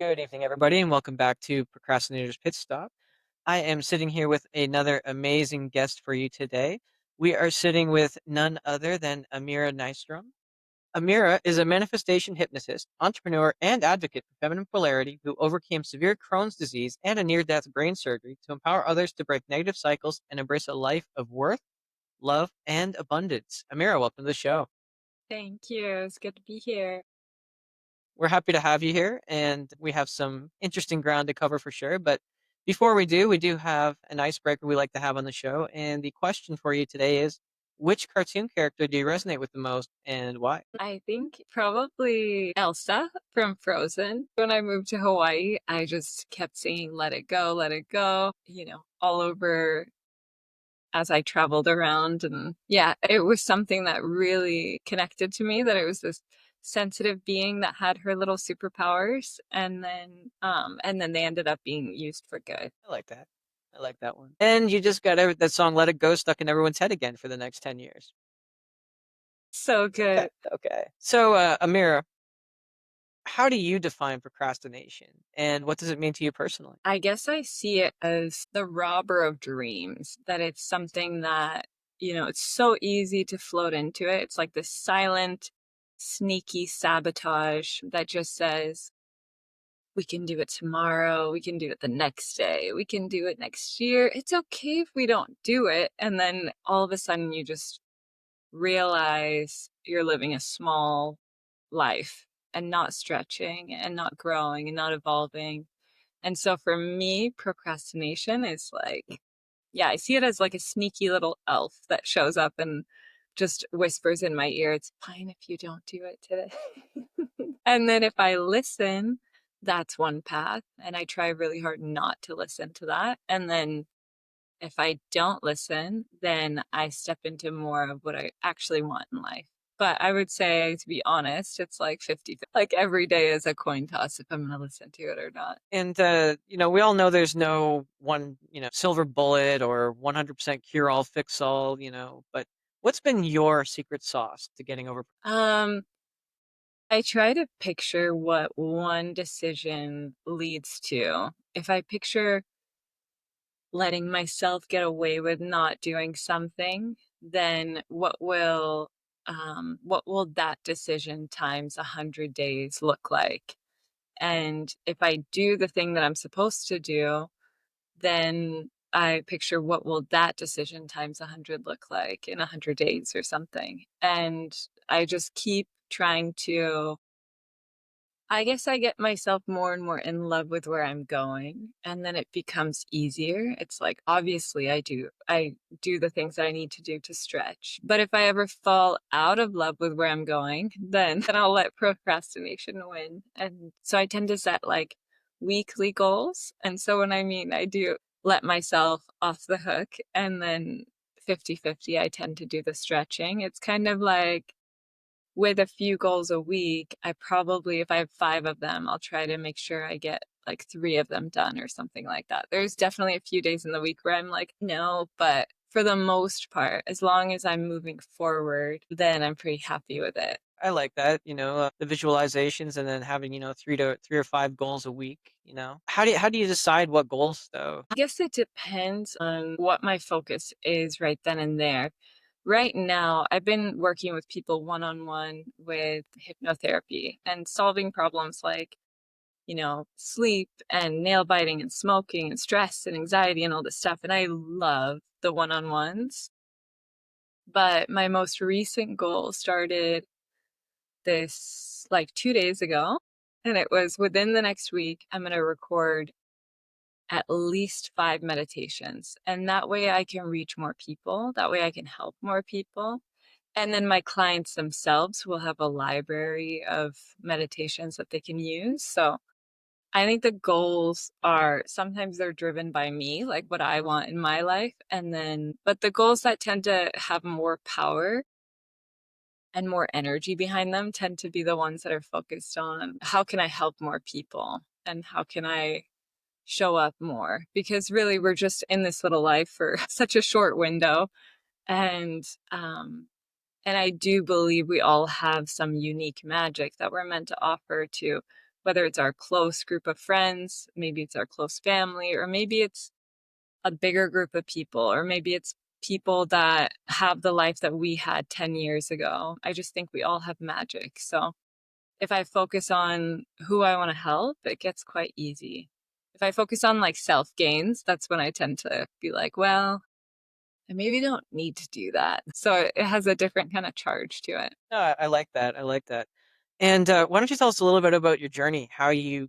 Good evening, everybody, and welcome back to Procrastinator's Pit Stop. I am sitting here with another amazing guest for you today. We are sitting with none other than Amira Nystrom. Amira is a manifestation hypnotist, entrepreneur, and advocate for feminine polarity who overcame severe Crohn's disease and a near death brain surgery to empower others to break negative cycles and embrace a life of worth, love, and abundance. Amira, welcome to the show. Thank you. It's good to be here. We're happy to have you here, and we have some interesting ground to cover for sure. But before we do have an icebreaker we like to have on the show. And the question for you today is, which cartoon character do you resonate with the most and why? I think probably Elsa from Frozen. When I moved to Hawaii, I just kept singing Let It Go, all over as I traveled around. And yeah, it was something that really connected to me that it was this sensitive being that had her little superpowers and then they ended up being used for good. I like that. I like that one. And you just got that song "Let It Go" stuck in everyone's head again for the next 10 years. So Okay, good. okay. So, Amira, how do you define procrastination, and what does it mean to you personally? I guess I see it as the robber of dreams, that it's something that, it's so easy to float into it. It's like this silent, sneaky sabotage that just says, we can do it tomorrow, we can do it the next day, we can do it next year. It's okay if we don't do it. And then all of a sudden you just realize you're living a small life and not stretching and not growing and not evolving. And so for me, procrastination is like, yeah, I see it as like a sneaky little elf that shows up and just whispers in my ear, it's fine if you don't do it today. And then if I listen, that's one path. And I try really hard not to listen to that. And then if I don't listen, then I step into more of what I actually want in life. But I would say, to be honest, it's like 50, like every day is a coin toss if I'm going to listen to it or not. And we all know there's no one, silver bullet or 100% cure all fix all, but what's been your secret sauce to getting over? Um, I try to picture what one decision leads to. If I picture letting myself get away with not doing something, then what will that decision times 100 days look like? And if I do the thing that I'm supposed to do, then I picture what will that decision times 100 look like in 100 days or something. And I just keep trying to, I guess I get myself more and more in love with where I'm going, and then it becomes easier. It's like, obviously I do the things that I need to do to stretch. But if I ever fall out of love with where I'm going, then I'll let procrastination win. And so I tend to set like weekly goals. And so when I do let myself off the hook, and then 50-50, I tend to do the stretching. It's kind of like with a few goals a week, I probably, if I have 5 of them, I'll try to make sure I get like 3 of them done or something like that. There's definitely a few days in the week where I'm like, no, but for the most part, as long as I'm moving forward, then I'm pretty happy with it. I like that, the visualizations and then having, 3 or 5 goals a week, How do you decide what goals though? I guess it depends on what my focus is right then and there. Right now, I've been working with people one on one with hypnotherapy and solving problems like sleep and nail biting and smoking and stress and anxiety and all this stuff. And I love the one on ones. But my most recent goal started this like 2 days ago. And it was within the next week, I'm going to record at least 5 meditations. And that way I can reach more people. That way I can help more people. And then my clients themselves will have a library of meditations that they can use. So I think the goals are sometimes they're driven by me, like what I want in my life. But the goals that tend to have more power and more energy behind them tend to be the ones that are focused on how can I help more people and how can I show up more? Because really, we're just in this little life for such a short window. And, um, and I do believe we all have some unique magic that we're meant to offer to whether it's our close group of friends, maybe it's our close family, or maybe it's a bigger group of people, or maybe it's people that have the life that we had 10 years ago. I just think we all have magic. So if I focus on who I want to help, it gets quite easy. If I focus on like self gains, that's when I tend to be like, well, I maybe don't need to do that. So it has a different kind of charge to it. No, I like that. I like that. And why don't you tell us a little bit about your journey, how how you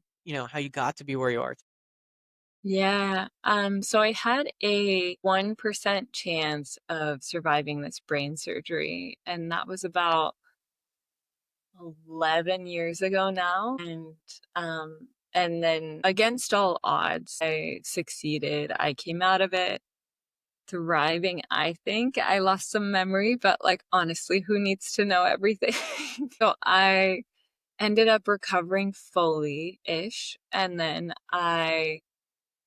got to be where you are? Yeah. So I had a 1% chance of surviving this brain surgery, and that was about 11 years ago now. And then against all odds, I succeeded. I came out of it thriving, I think. I lost some memory, but like honestly, who needs to know everything? So I ended up recovering fully ish. And then I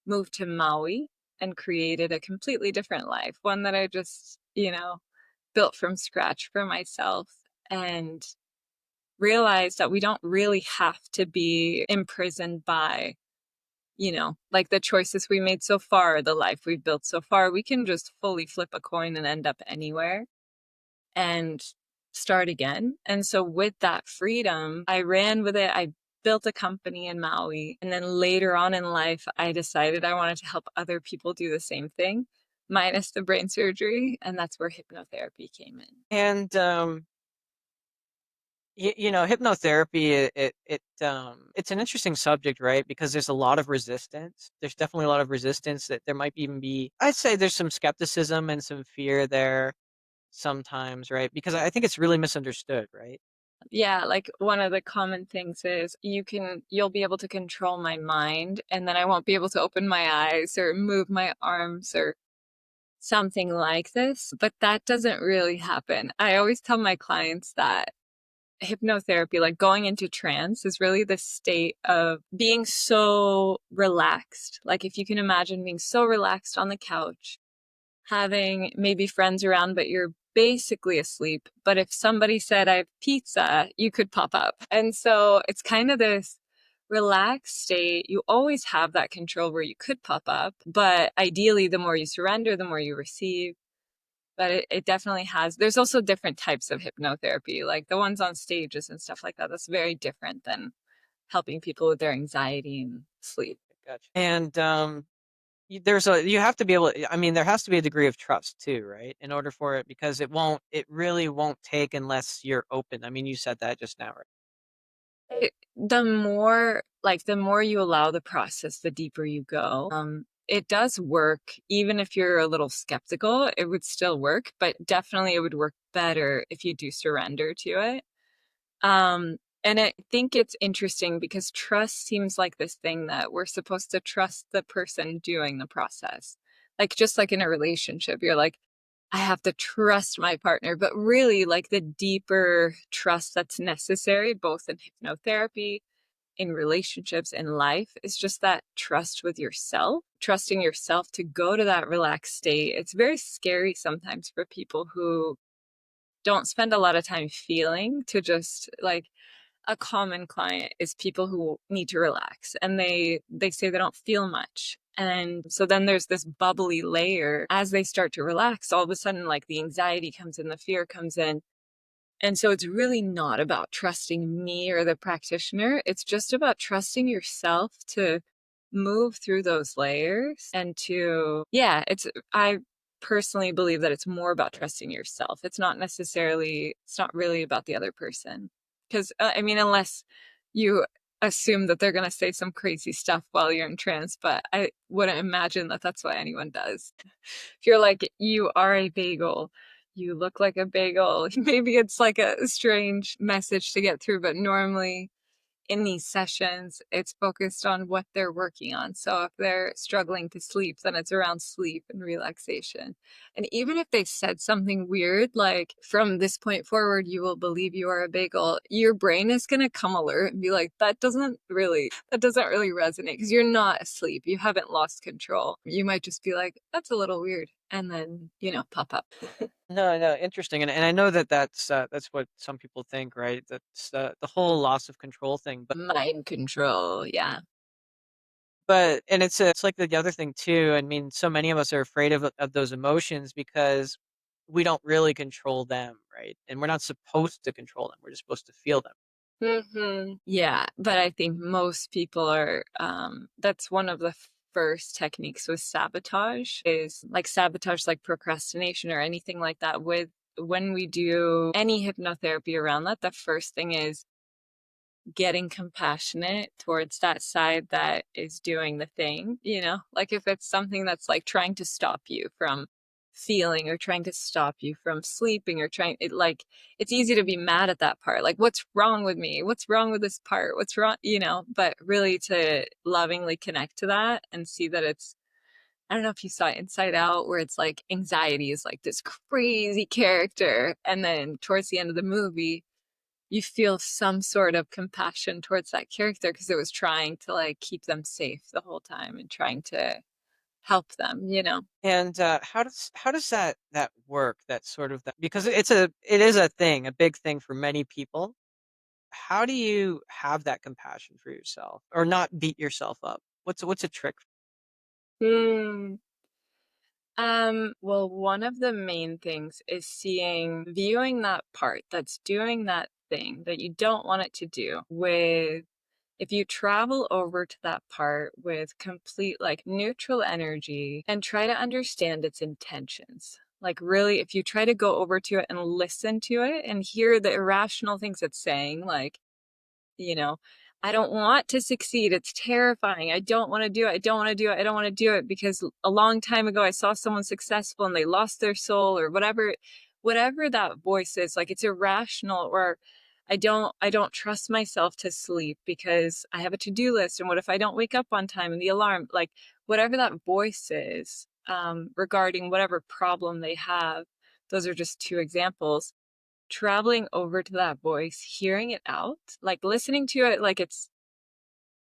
moved to Maui and created a completely different life, one that I just, built from scratch for myself. And realized that we don't really have to be imprisoned by, like the choices we made so far, the life we've built so far. We can just fully flip a coin and end up anywhere and start again. And so with that freedom, I ran with it. I built a company in Maui. And then later on in life, I decided I wanted to help other people do the same thing, minus the brain surgery. And that's where hypnotherapy came in. And hypnotherapy, it's an interesting subject, right? Because there's a lot of resistance. There's definitely a lot of resistance that there might even be, I'd say there's some skepticism and some fear there sometimes, right? Because I think it's really misunderstood, right? Yeah, like one of the common things is you'll be able to control my mind, and then I won't be able to open my eyes or move my arms or something like this. But that doesn't really happen. I always tell my clients that hypnotherapy, like going into trance, is really the state of being so relaxed. Like if you can imagine being so relaxed on the couch, having maybe friends around, but you're basically asleep. But if somebody said, I have pizza, you could pop up. And so it's kind of this relaxed state. You always have that control where you could pop up. But ideally, the more you surrender, the more you receive. But it definitely has. There's also different types of hypnotherapy, like the ones on stages and stuff like that. That's very different than helping people with their anxiety and sleep. Gotcha. And you have to be able, I mean, there has to be a degree of trust too, right? In order for it, because it really won't take unless you're open. I mean, you said that just now, right? The more you allow the process, the deeper you go. It does work. Even if you're a little skeptical, it would still work, but definitely it would work better if you do surrender to it. And I think it's interesting because trust seems like this thing that we're supposed to trust the person doing the process. Like, just like in a relationship, you're like, I have to trust my partner. But really, like the deeper trust that's necessary, both in hypnotherapy, in relationships, in life, is just that trust with yourself, trusting yourself to go to that relaxed state. It's very scary sometimes for people who don't spend a lot of time feeling to just like a common client is people who need to relax and they say they don't feel much. And so then there's this bubbly layer as they start to relax, all of a sudden like the anxiety comes in, the fear comes in. And so it's really not about trusting me or the practitioner. It's just about trusting yourself to move through those layers and to, yeah, I personally believe that it's more about trusting yourself. It's not really about the other person. Because, I mean, unless you assume that they're going to say some crazy stuff while you're in trance, but I wouldn't imagine that that's what anyone does. If you're like, you are a bagel, you look like a bagel, maybe it's like a strange message to get through, but normally in these sessions, it's focused on what they're working on. So if they're struggling to sleep, then it's around sleep and relaxation. And even if they said something weird, like from this point forward, you will believe you are a bagel, your brain is going to come alert and be like, that doesn't really resonate because you're not asleep. You haven't lost control. You might just be like, that's a little weird. and then, pop up. No, no, interesting, and I know that that's what some people think, right? That's the whole loss of control thing, Mind control, yeah. but and it's like the other thing too. I mean, so many of us are afraid of those emotions because we don't really control them, right? And we're not supposed to control them. We're just supposed to feel them. Yeah, but I think most people are, that's one of the first techniques with sabotage is like sabotage, like procrastination or anything like that. With when we do any hypnotherapy around that, the first thing is getting compassionate towards that side that is doing the thing, like if it's something that's like trying to stop you from feeling or trying to stop you from sleeping or trying it, like it's easy to be mad at that part, like what's wrong with me, what's wrong with this part, what's wrong, but really to lovingly connect to that and see that it's, I don't know if you saw Inside Out, where it's like anxiety is like this crazy character, and then towards the end of the movie you feel some sort of compassion towards that character because it was trying to like keep them safe the whole time and trying to help them. And how does that work? That sort of that because it is a thing, a big thing for many people. How do you have that compassion for yourself or not beat yourself up? What's a trick? Hmm. Well, one of the main things is viewing that part that's doing that thing that you don't want it to do with, if you travel over to that part with complete like neutral energy and try to understand its intentions. Like, really, if you try to go over to it and listen to it and hear the irrational things it's saying, like, you know, I don't want to succeed. It's terrifying. I don't want to do it. I don't want to do it. I don't want to do it because a long time ago I saw someone successful and they lost their soul or whatever that voice is. Like it's irrational, or I don't trust myself to sleep because I have a to-do list, and what if I don't wake up on time and the alarm, like whatever that voice is, regarding whatever problem they have. Those are just two examples. Traveling over to that voice, hearing it out, like listening to it like it's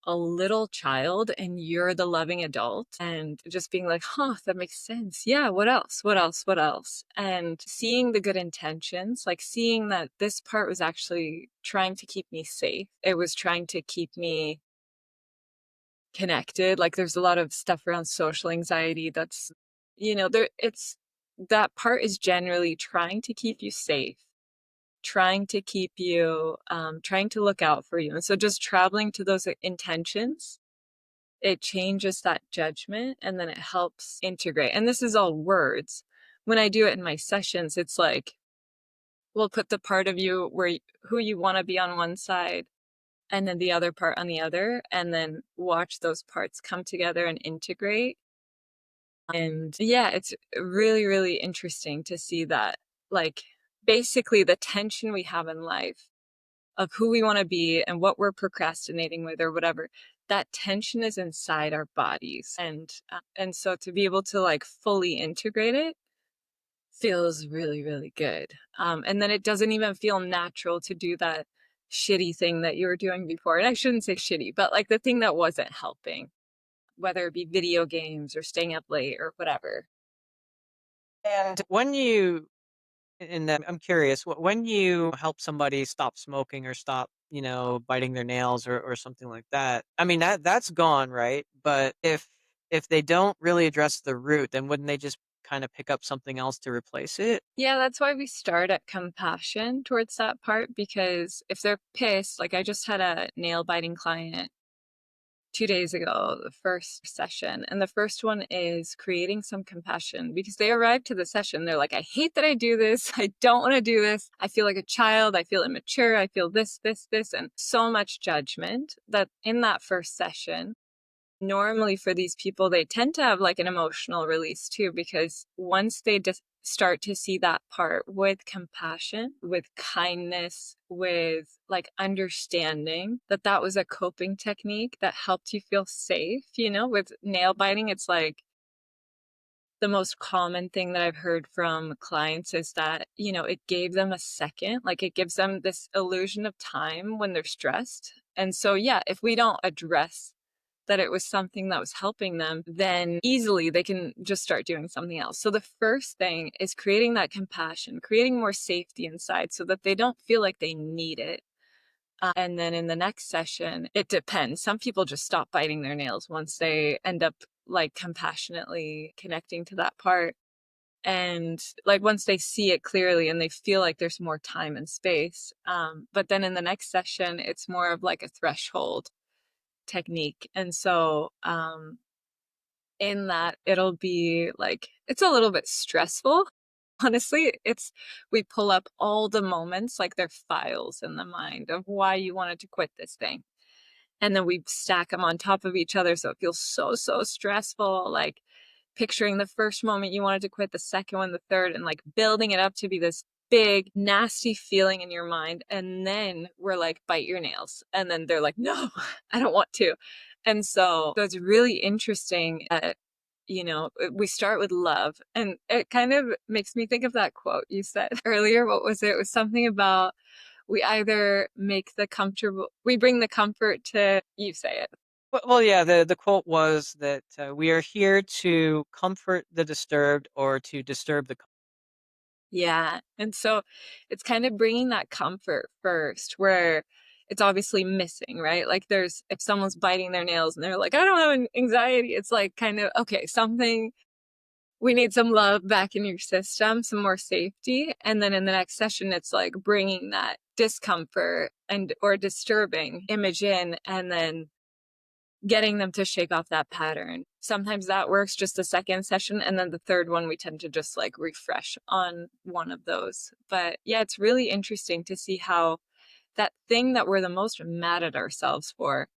a little child and you're the loving adult, and just being like, huh, that makes sense. Yeah, what else? What else? What else? And seeing the good intentions, like seeing that this part was actually trying to keep me safe. It was trying to keep me connected. Like there's a lot of stuff around social anxiety that's, there it's that part is generally trying to keep you safe, trying to keep you, trying to look out for you. And so just traveling to those intentions, it changes that judgment and then it helps integrate. And this is all words. When I do it in my sessions, it's like, we'll put the part of you who you want to be on one side and then the other part on the other, and then watch those parts come together and integrate. And yeah, it's really, really interesting to see that, like, basically the tension we have in life of who we want to be and what we're procrastinating with or whatever, that tension is inside our bodies. And so to be able to like fully integrate it feels really, really good. And then it doesn't even feel natural to do that shitty thing that you were doing before. And I shouldn't say shitty, but like the thing that wasn't helping, whether it be video games or staying up late or whatever. And when you and I'm curious, when you help somebody stop smoking or stop, biting their nails or something like that. I mean that's gone, right? But if they don't really address the root, then wouldn't they just kind of pick up something else to replace it? Yeah, that's why we start at compassion towards that part, because if they're pissed, like I just had a nail biting client 2 days ago, the first session. And the first one is creating some compassion because they arrived to the session. They're like, I hate that I do this. I don't want to do this. I feel like a child. I feel immature. I feel this, and so much judgment that in that first session, normally for these people, they tend to have like an emotional release too, because once they just start to see that part with compassion, with kindness, with like understanding that that was a coping technique that helped you feel safe, with nail biting, it's like the most common thing that I've heard from clients is that, it gave them a second, like it gives them this illusion of time when they're stressed. And so, yeah, if we don't address that it was something that was helping them, then easily they can just start doing something else. So the first thing is creating that compassion, creating more safety inside so that they don't feel like they need it. And then in the next session, it depends. Some people just stop biting their nails once they end up like compassionately connecting to that part. And like once they see it clearly and they feel like there's more time and space. But then in the next session, it's more of like a threshold technique. And so in that, it'll be like, it's a little bit stressful. Honestly, it's we pull up all the moments like they're files in the mind of why you wanted to quit this thing. And then we stack them on top of each other so it feels so, so stressful. Like picturing the first moment you wanted to quit, the second one, the third, and like building it up to be this big, nasty feeling in your mind. And then we're like, bite your nails. And then they're like, no, I don't want to. And so it's really interesting that, we start with love. And it kind of makes me think of that quote you said earlier. What was it? It was something about we either we bring the comfort to, you say it. Well, yeah, the quote was that we are here to comfort the disturbed or to disturb the. Yeah. And so it's kind of bringing that comfort first where it's obviously missing, right? Like if someone's biting their nails and they're like, I don't have anxiety, it's like kind of, okay, we need some love back in your system, some more safety. And then in the next session, it's like bringing that discomfort or disturbing image in and then getting them to shake off that pattern. Sometimes that works just a second session. And then the third one, we tend to just like refresh on one of those. But yeah, it's really interesting to see how that thing that we're the most mad at ourselves for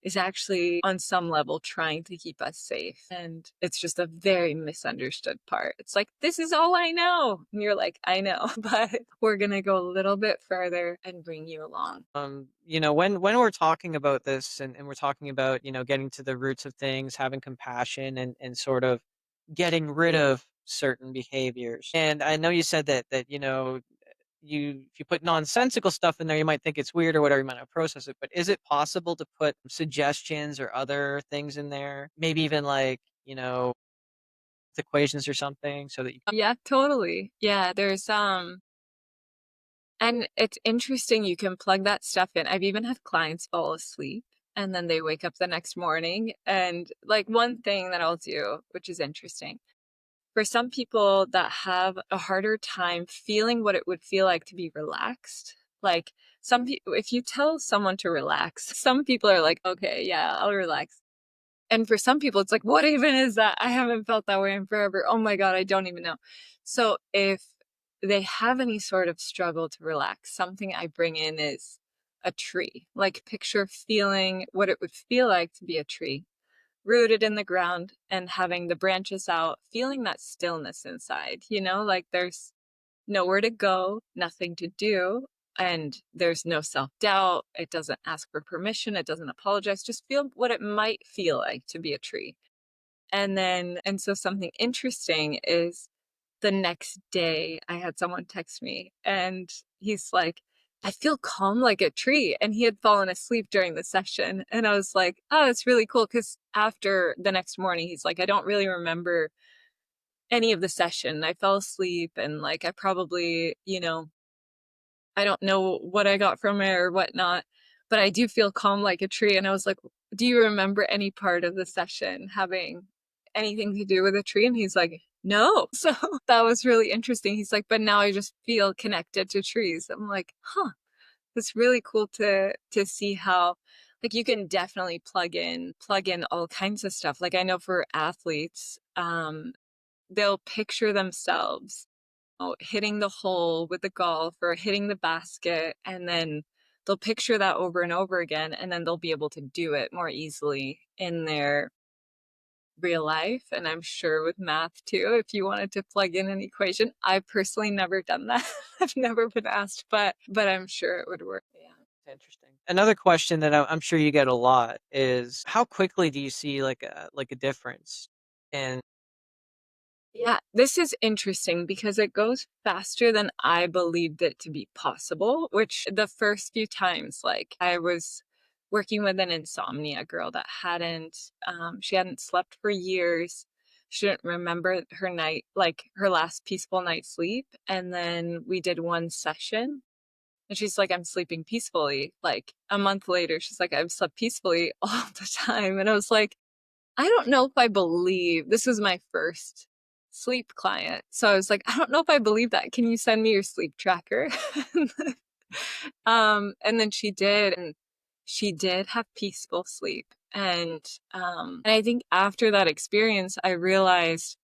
is actually on some level trying to keep us safe. And it's just a very misunderstood part. It's like, this is all I know. And you're like, I know, but we're going to go a little bit further and bring you along. When we're talking about this and we're talking about, getting to the roots of things, having compassion and sort of getting rid of certain behaviors. And I know you said that, if you put nonsensical stuff in there, you might think it's weird or whatever, you might not process it. But is it possible to put suggestions or other things in there? Maybe even like, equations or something so that you. Yeah, totally. Yeah, and it's interesting you can plug that stuff in. I've even had clients fall asleep and then they wake up the next morning. And like one thing that I'll do, which is interesting, for some people that have a harder time feeling what it would feel like to be relaxed, like some people, if you tell someone to relax, some people are like, okay, yeah, I'll relax. And for some people, it's like, what even is that? I haven't felt that way in forever. Oh my God, I don't even know. So if they have any sort of struggle to relax, something I bring in is a tree. Like picture feeling what it would feel like to be a tree, rooted in the ground and having the branches out, feeling that stillness inside, like there's nowhere to go, nothing to do. And there's no self doubt. It doesn't ask for permission. It doesn't apologize. Just feel what it might feel like to be a tree. And so something interesting is the next day I had someone text me and he's like, I feel calm like a tree. And he had fallen asleep during the session. And I was like, oh, it's really cool. Cause after the next morning, he's like, I don't really remember any of the session. I fell asleep and like I probably, I don't know what I got from it or whatnot, but I do feel calm like a tree. And I was like, do you remember any part of the session having anything to do with a tree? And he's like, no. So that was really interesting. He's like, but now I just feel connected to trees. I'm like, huh, it's really cool to see how like you can definitely plug in all kinds of stuff. Like I know for athletes, they'll picture themselves hitting the hole with the golf or hitting the basket, and then they'll picture that over and over again, and then they'll be able to do it more easily in their real life. And I'm sure with math too, if you wanted to plug in an equation. I've personally never done that. I've never been asked, but I'm sure it would work. Yeah. Interesting. Another question that I'm sure you get a lot is how quickly do you see like a difference? And Yeah, this is interesting because it goes faster than I believed it to be possible, which the first few times, like I was working with an insomnia girl that she hadn't slept for years. She didn't remember her night, like her last peaceful night's sleep. And then we did one session and she's like, I'm sleeping peacefully. Like a month later, she's like, I've slept peacefully all the time. And I was like, I don't know if I believe this was my first sleep client. So I was like, I don't know if I believe that. Can you send me your sleep tracker? And then she did, and she did have peaceful sleep. And I think after that experience, I realized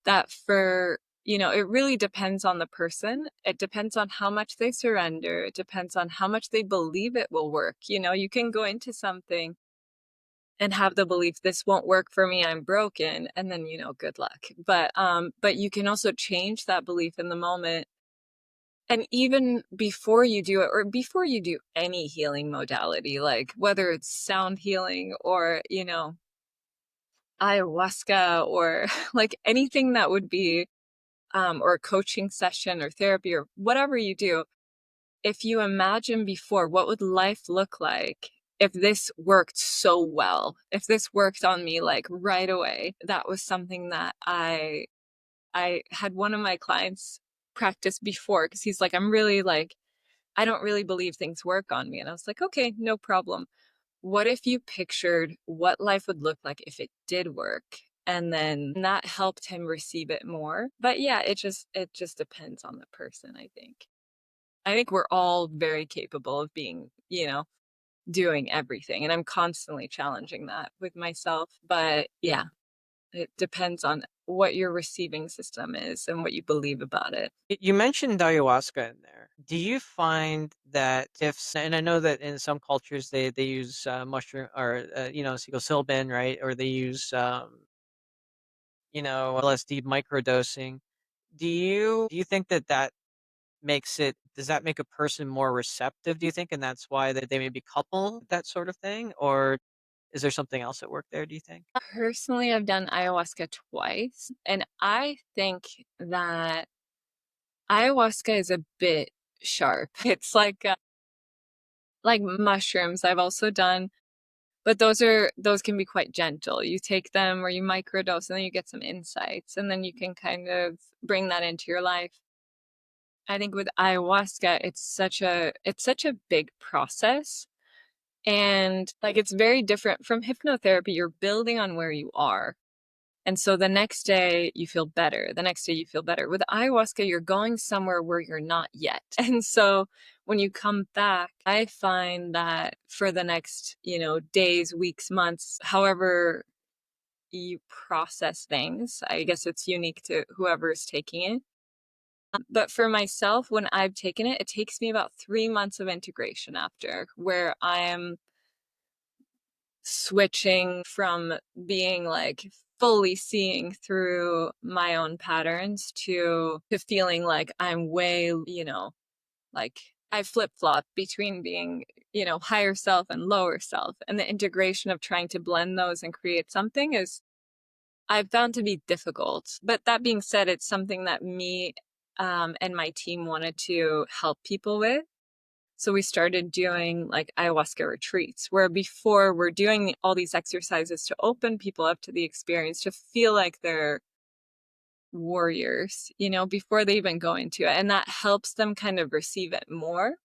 that it really depends on the person. It depends on how much they surrender. It depends on how much they believe it will work. You can go into something and have the belief this won't work for me, I'm broken, and then good luck. But you can also change that belief in the moment. And even before you do it, or before you do any healing modality, like whether it's sound healing or ayahuasca, or like anything that would be or a coaching session or therapy or whatever you do, if you imagine before what would life look like if this worked so well, if this worked on me like right away. That was something that I had one of my clients practice before, because he's like, I'm really like, I don't really believe things work on me. And I was like, okay, no problem. What if you pictured what life would look like if it did work? And then that helped him receive it more. But yeah, it just depends on the person, I think. I think we're all very capable of being, doing everything. And I'm constantly challenging that with myself. But yeah, it depends on what your receiving system is and what you believe about it. You mentioned ayahuasca in there. Do you find that and I know that in some cultures they use mushroom or psilocybin, right? Or they use LSD microdosing. Do you think that does that make a person more receptive, do you think? And that's why that they maybe couple that sort of thing? Or is there something else at work there, do you think? Personally, I've done ayahuasca twice, and I think that ayahuasca is a bit sharp. It's like mushrooms I've also done, but those can be quite gentle. You take them or you microdose and then you get some insights and then you can kind of bring that into your life. I think with ayahuasca, it's such a big process, and like it's very different from hypnotherapy. You're building on where you are. And so the next day you feel better. The next day you feel better. With ayahuasca, you're going somewhere where you're not yet. And so when you come back, I find that for the next, days, weeks, months, however you process things, I guess it's unique to whoever's taking it. But for myself, when I've taken it, it takes me about 3 months of integration after, where I am switching from being like fully seeing through my own patterns to feeling like I'm way, like I flip-flop between being, higher self and lower self. And the integration of trying to blend those and create something is I've found to be difficult. But that being said, it's something that me and my team wanted to help people with. So we started doing like ayahuasca retreats, where before we're doing all these exercises to open people up to the experience, to feel like they're warriors, before they even go into it. And that helps them kind of receive it more.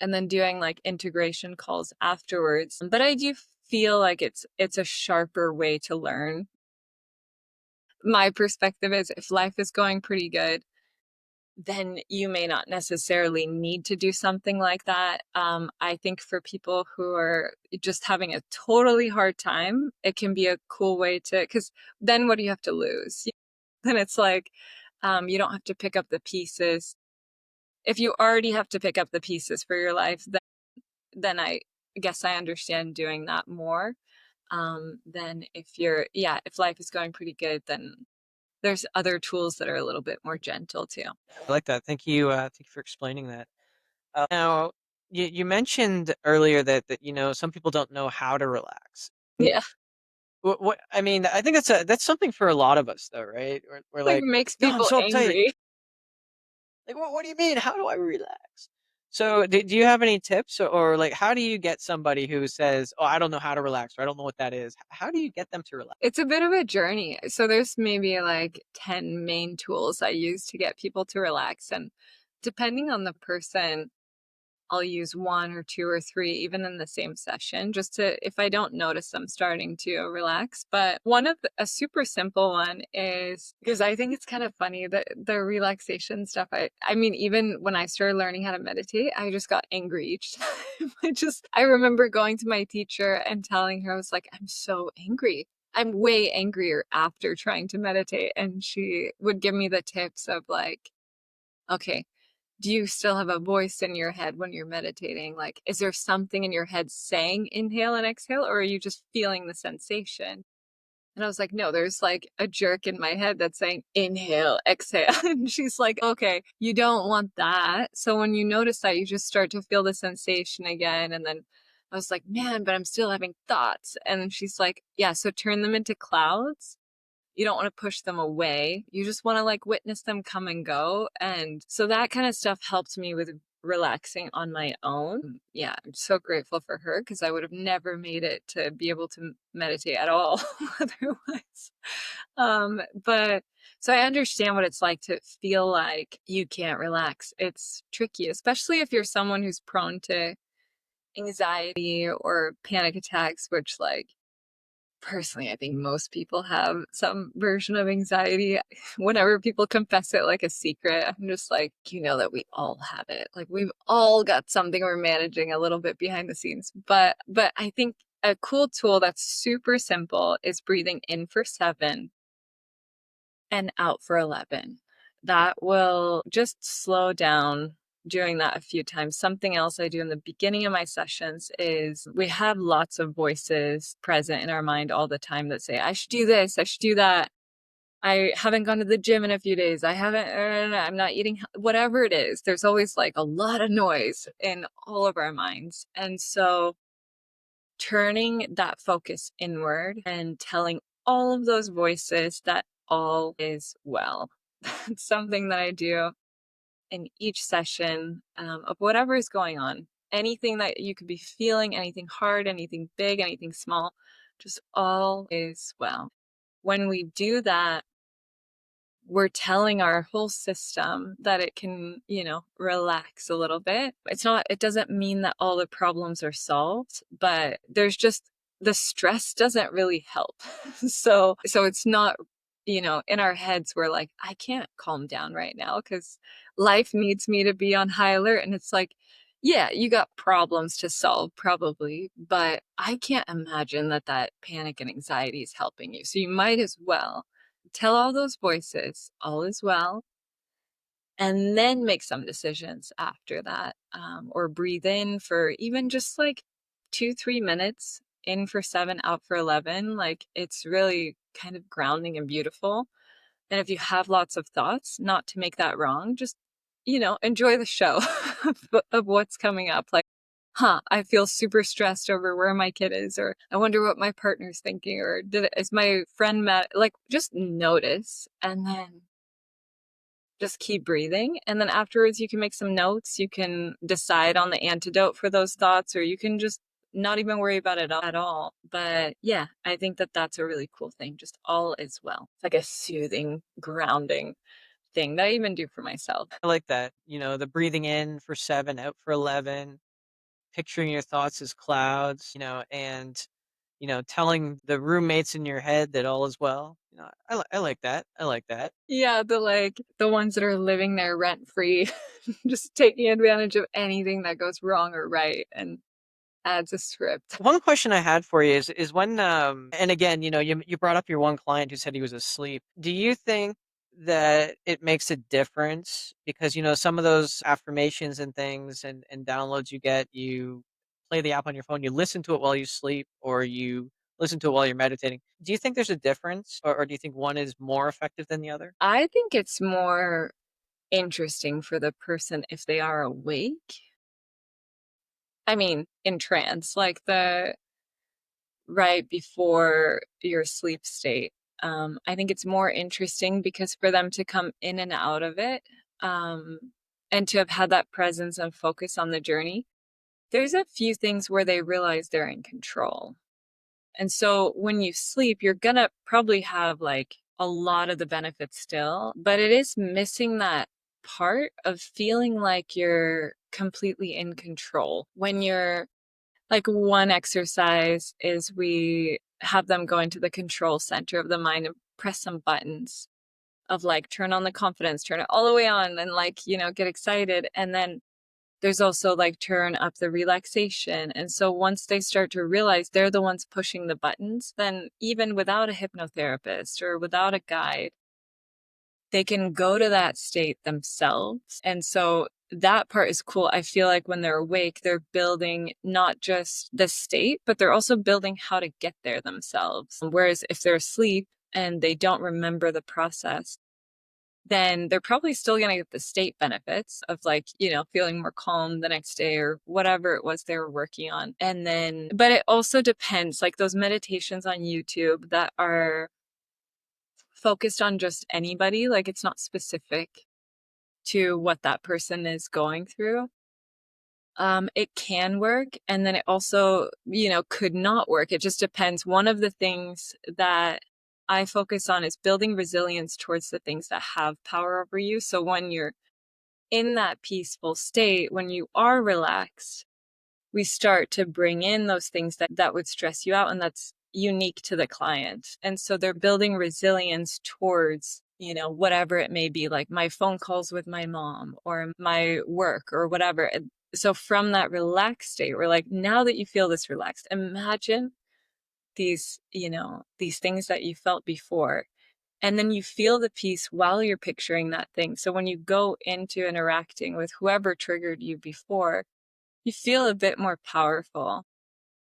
And then doing like integration calls afterwards. But I do feel like it's a sharper way to learn. My perspective is, if life is going pretty good, then you may not necessarily need to do something like that. I think for people who are just having a totally hard time, it can be a cool way because then what do you have to lose? Then it's like, you don't have to pick up the pieces. If you already have to pick up the pieces for your life, then I guess I understand doing that more. Then if life is going pretty good, then there's other tools that are a little bit more gentle too. I like that. Thank you for explaining that. Now, you mentioned earlier that some people don't know how to relax. Yeah. What I mean, I think that's something for a lot of us, though, right? We're Like like, makes no, I'm people so uptight. angry. Like, what do you mean? How do I relax? So, do you have any tips, or like, how do you get somebody who says, "Oh, I don't know how to relax," or "I don't know what that is." How do you get them to relax? It's a bit of a journey. So there's maybe like 10 main tools I use to get people to relax. And depending on the person, I'll use 1 or 2 or 3 even in the same session just to if I don't notice them starting to relax. But one of a super simple one is because I think it's kind of funny that the relaxation stuff. I mean, even when I started learning how to meditate, I just got angry each time. I remember going to my teacher and telling her, I was like, I'm so angry. I'm way angrier after trying to meditate. And she would give me the tips of like, okay, do you still have a voice in your head when you're meditating? Like, is there something in your head saying inhale and exhale, or are you just feeling the sensation? And I was like, no, there's like a jerk in my head that's saying inhale, exhale. And she's like, okay, you don't want that. So when you notice that, you just start to feel the sensation again. And then I was like, man, but I'm still having thoughts. And she's like, yeah, so turn them into clouds. You don't want to push them away. You just want to like witness them come and go. And so that kind of stuff helped me with relaxing on my own. Yeah, I'm so grateful for her because I would have never made it to be able to meditate at all otherwise. But so I understand what it's like to feel like you can't relax. It's tricky, especially if you're someone who's prone to anxiety or panic attacks, which like personally, I think most people have some version of anxiety. Whenever people confess it like a secret, I'm just like, you know that we all have it. Like we've all got something we're managing a little bit behind the scenes. But I think a cool tool that's super simple is breathing in for 7 and out for 11. That will just slow down doing that a few times. Something else I do in the beginning of my sessions is we have lots of voices present in our mind all the time that say, I should do this, I should do that. I haven't gone to the gym in a few days. I haven't, I'm not eating, whatever it is. There's always like a lot of noise in all of our minds. And so turning that focus inward and telling all of those voices that all is well. It's something that I do in each session of whatever is going on. Anything that you could be feeling, anything hard, anything big, anything small, just all is well. When we do that, we're telling our whole system that it can, relax a little bit. It doesn't mean that all the problems are solved, but there's just the stress doesn't really help. So it's not, in our heads, we're like, I can't calm down right now because life needs me to be on high alert. And it's like, yeah, you got problems to solve probably, but I can't imagine that panic and anxiety is helping you. So you might as well tell all those voices all is well, and then make some decisions after that, or breathe in for even just like 2-3 minutes, in for 7, out for 11. Like it's really kind of grounding and beautiful. And if you have lots of thoughts, not to make that wrong, just enjoy the show of what's coming up. Like, I feel super stressed over where my kid is, or I wonder what my partner's thinking, or is my friend mad? Like, just notice and then just keep breathing. And then afterwards, you can make some notes. You can decide on the antidote for those thoughts, or you can just not even worry about it at all. But yeah, I think that that's a really cool thing. Just all is well. It's like a soothing, grounding thing that I even do for myself. I like that. The breathing in for 7, out for 11, picturing your thoughts as clouds, and telling the roommates in your head that all is well. I like that. I like that. Yeah, the ones that are living there rent free, just taking advantage of anything that goes wrong or right and adds a script. One question I had for you is when and again, you brought up your one client who said he was asleep. Do you think that it makes a difference because some of those affirmations and things and downloads you get, you play the app on your phone, you listen to it while you sleep, or you listen to it while you're meditating. Do you think there's a difference, or do you think one is more effective than the other? I think it's more interesting for the person if they are awake. I mean, in trance, like the right before your sleep state. I think it's more interesting because for them to come in and out of it, um, and to have had that presence and focus on the journey, there's a few things where they realize they're in control. And so when you sleep, you're gonna probably have like a lot of the benefits still, but it is missing that part of feeling like you're completely in control. When you're like, one exercise is we have them go into the control center of the mind and press some buttons of like turn on the confidence, turn it all the way on and like, get excited. And then there's also like turn up the relaxation. And so once they start to realize they're the ones pushing the buttons, then even without a hypnotherapist or without a guide, they can go to that state themselves. And so that part is cool. I feel like when they're awake, they're building not just the state, but they're also building how to get there themselves. Whereas if they're asleep and they don't remember the process, then they're probably still going to get the state benefits of like, feeling more calm the next day or whatever it was they were working on. And then, but it also depends, like those meditations on YouTube that are focused on just anybody, like it's not specific to what that person is going through. It can work, and then it also, could not work. It just depends. One of the things that I focus on is building resilience towards the things that have power over you. So when you're in that peaceful state, when you are relaxed, we start to bring in those things that would stress you out, and that's unique to the client. And so they're building resilience towards, whatever it may be, like my phone calls with my mom or my work or whatever. And so from that relaxed state, we're like, now that you feel this relaxed, imagine these things that you felt before. And then you feel the peace while you're picturing that thing. So when you go into interacting with whoever triggered you before, you feel a bit more powerful.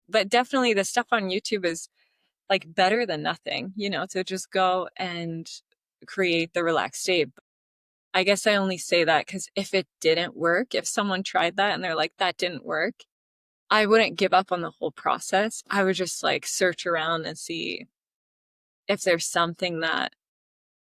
But definitely the stuff on YouTube is like better than nothing, to just go and create the relaxed state. I guess I only say that because if it didn't work, if someone tried that and they're like, that didn't work, I wouldn't give up on the whole process. I would just like search around and see if there's something that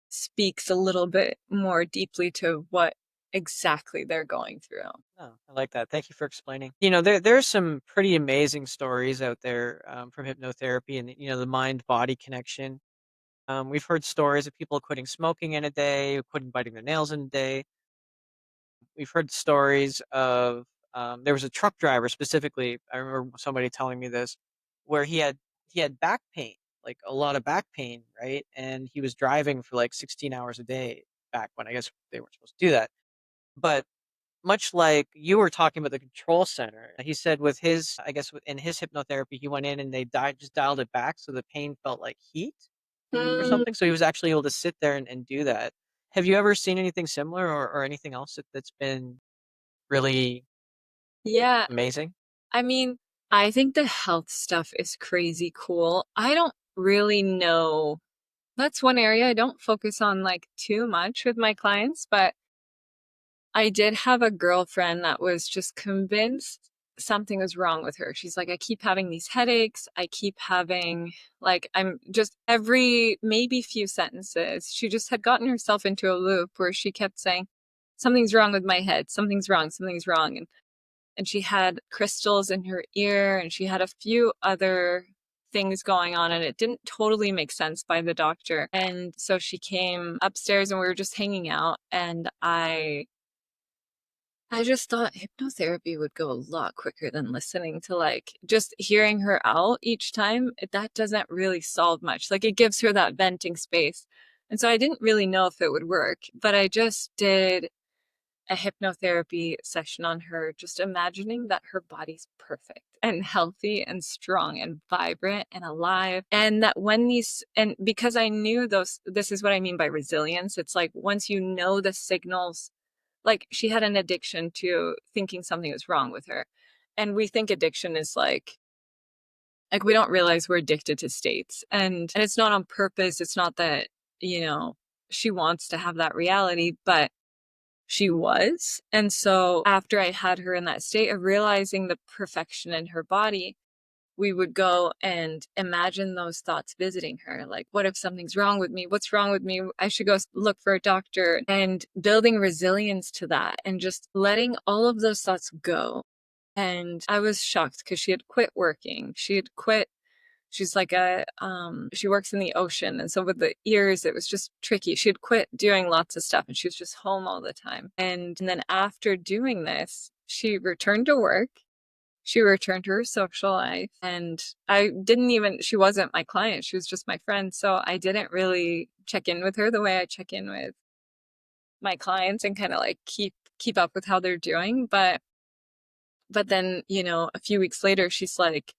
speaks a little bit more deeply to what exactly they're going through. Oh, I like that. Thank you for explaining. There's some pretty amazing stories out there from hypnotherapy and the mind body connection. We've heard stories of people quitting smoking in a day, quitting biting their nails in a day. We've heard stories of there was a truck driver specifically. I remember somebody telling me this, where he had back pain, like a lot of back pain, right? And he was driving for like 16 hours a day back when I guess they weren't supposed to do that. But much like you were talking about the control center, he said with his, I guess in his hypnotherapy, he went in and they just dialed it back so the pain felt like heat or Mm, something. So he was actually able to sit there and do that. Have you ever seen anything similar or anything else that's been really yeah. amazing? I mean, I think the health stuff is crazy cool. I don't really know. That's one area I don't focus on like too much with my clients, but I did have a girlfriend that was just convinced something was wrong with her. She's like, I keep having these headaches. I keep having, like, I'm just every maybe few sentences, she just had gotten herself into a loop where she kept saying, something's wrong with my head. Something's wrong. Something's wrong. And she had crystals in her ear and she had a few other things going on and it didn't totally make sense by the doctor. And so she came upstairs and we were just hanging out and I just thought hypnotherapy would go a lot quicker than listening to like just hearing her out each time. That doesn't really solve much. Like it gives her that venting space. And so I didn't really know if it would work, but I just did a hypnotherapy session on her, just imagining that her body's perfect and healthy and strong and vibrant and alive. And that when and because I knew this is what I mean by resilience. It's like once you know the signals, like she had an addiction to thinking something was wrong with her. And we think addiction is like we don't realize we're addicted to states. And it's not on purpose. It's not that, she wants to have that reality, but she was. And so after I had her in that state of realizing the perfection in her body, we would go and imagine those thoughts visiting her. Like, what if something's wrong with me? What's wrong with me? I should go look for a doctor. And building resilience to that and just letting all of those thoughts go. And I was shocked because she had quit working. She had quit. She's like she works in the ocean. And so with the ears, it was just tricky. She had quit doing lots of stuff and she was just home all the time. And then after doing this, she returned to work. She returned to her social life, and she wasn't my client. She was just my friend. So I didn't really check in with her the way I check in with my clients and kind of like keep up with how they're doing. But then, a few weeks later, she's like,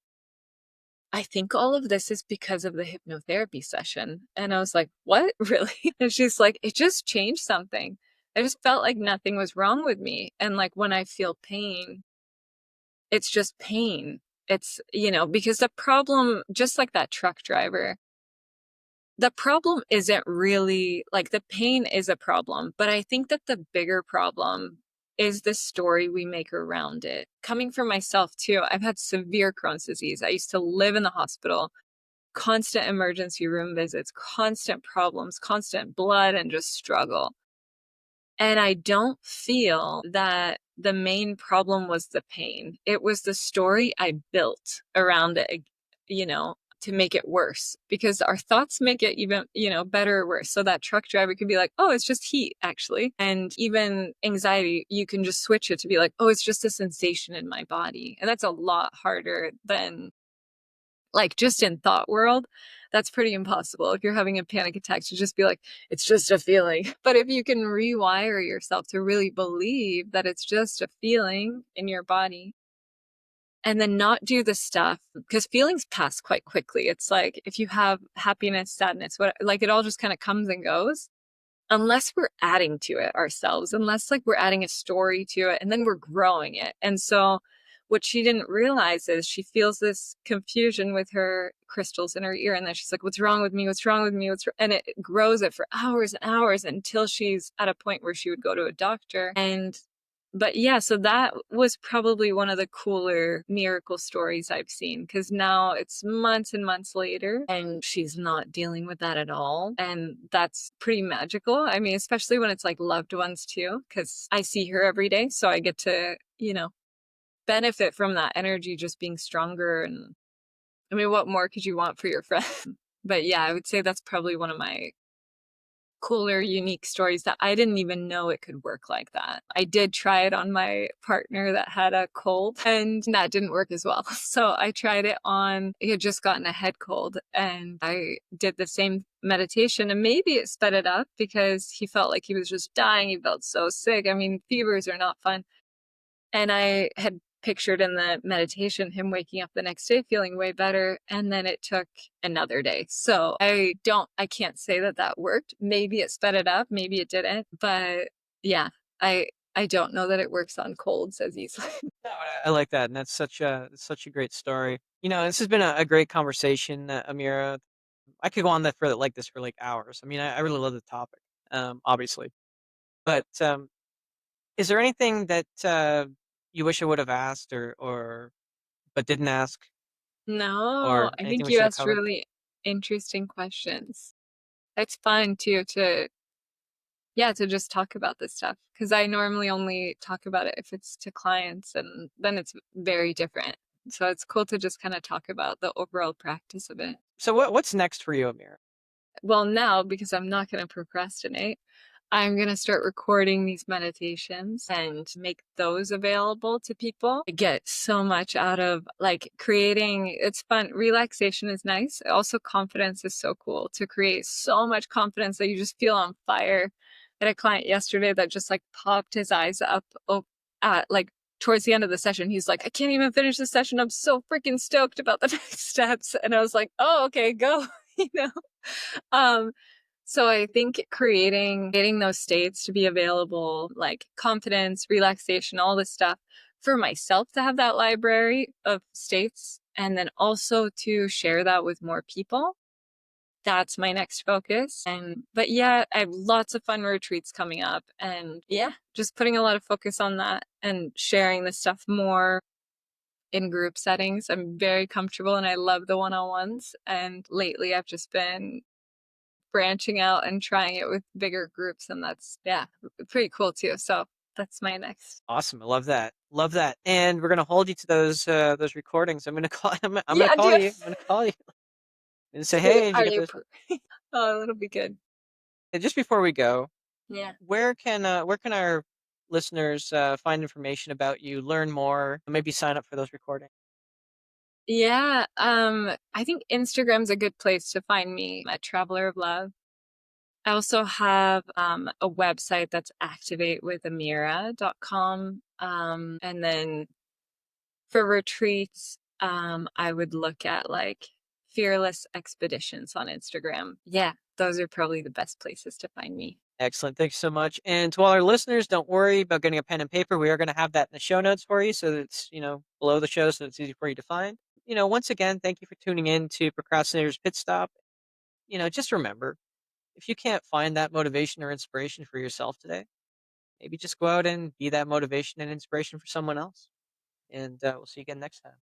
I think all of this is because of the hypnotherapy session. And I was like, what? Really? And she's like, it just changed something. I just felt like nothing was wrong with me. And like when I feel pain, it's just pain. It's, because the problem, just like that truck driver, the problem isn't really like the pain is a problem, but I think that the bigger problem is the story we make around it. Coming from myself too, I've had severe Crohn's disease. I used to live in the hospital, constant emergency room visits, constant problems, constant blood, and just struggle. And I don't feel that the main problem was the pain. It was the story I built around it, to make it worse, because our thoughts make it even, better or worse. So that truck driver could be like, oh, it's just heat, actually. And even anxiety, you can just switch it to be like, oh, it's just a sensation in my body. And that's a lot harder than like just in thought world. That's pretty impossible. If you're having a panic attack, to just be like, it's just a feeling. But if you can rewire yourself to really believe that it's just a feeling in your body and then not do the stuff, because feelings pass quite quickly. It's like if you have happiness, sadness, like it all just kind of comes and goes unless we're adding to it ourselves, unless like we're adding a story to it and then we're growing it. And so what she didn't realize is she feels this confusion with her crystals in her ear. And then she's like, what's wrong with me? What's wrong with me? And it grows it for hours and hours until she's at a point where she would go to a doctor. But yeah, so that was probably one of the cooler miracle stories I've seen, because now it's months and months later and she's not dealing with that at all. And that's pretty magical. I mean, especially when it's like loved ones too, because I see her every day. So I get to, benefit from that energy just being stronger. And I mean, what more could you want for your friend? But yeah, I would say that's probably one of my cooler, unique stories that I didn't even know it could work like that. I did try it on my partner that had a cold and that didn't work as well. So I tried it on, he had just gotten a head cold, and I did the same meditation, and maybe it sped it up because he felt like he was just dying. He felt so sick. I mean, fevers are not fun. And I had pictured in the meditation him waking up the next day feeling way better. And then it took another day. So I can't say that that worked. Maybe it sped it up, maybe it didn't. But yeah, I don't know that it works on colds as easily. No, I like that, and that's such a great story. This has been a great conversation, Amira. I could go on that for like this for like hours. I mean, I really love the topic, obviously. But is there anything that you wish I would have asked or but didn't ask, No, or I anything think we you should have asked covered? really interesting questions. It's fun too to yeah, to just talk about this stuff, because I normally only talk about it if it's to clients, and then it's very different. So it's cool to just kind of talk about the overall practice of it. So what's next for you, Amira? Well, now, because I'm not going to procrastinate, I'm going to start recording these meditations and make those available to people. I get so much out of like creating, it's fun. Relaxation is nice. Also, confidence is so cool to create so much confidence that you just feel on fire. I had a client yesterday that just like popped his eyes up at like towards the end of the session. He's like, I can't even finish the session. I'm so freaking stoked about the next steps. And I was like, oh, okay, go, you know? Um, so I think creating those states to be available, like confidence, relaxation, all this stuff for myself to have that library of states, and then also to share that with more people. That's my next focus. But yeah, I have lots of fun retreats coming up, and yeah, just putting a lot of focus on that and sharing this stuff more in group settings. I'm very comfortable and I love the one-on-ones. And lately I've just been branching out and trying it with bigger groups, and that's yeah, pretty cool too. So that's my next. Awesome, I love that, love that, and we're gonna hold you to those recordings. I'm gonna call I'm gonna Yeah, call do you, I'm gonna call you and say, it. "Hey, did you Are get you? this?" Oh, that'll be good. And just before we go, Yeah. where can our listeners, find information about you, learn more, maybe sign up for those recordings? Yeah, I think Instagram's a good place to find me at Traveler of Love. I also have a website that's activatewithamira.com. And then for retreats, I would look at like Fearless Expeditions on Instagram. Yeah, those are probably the best places to find me. Excellent. Thanks so much. And to all our listeners, don't worry about getting a pen and paper. We are going to have that in the show notes for you. So that it's, below the show. So it's easy for you to find. Once again, thank you for tuning in to Procrastinators Pit Stop. Just remember, if you can't find that motivation or inspiration for yourself today, maybe just go out and be that motivation and inspiration for someone else. And we'll see you again next time.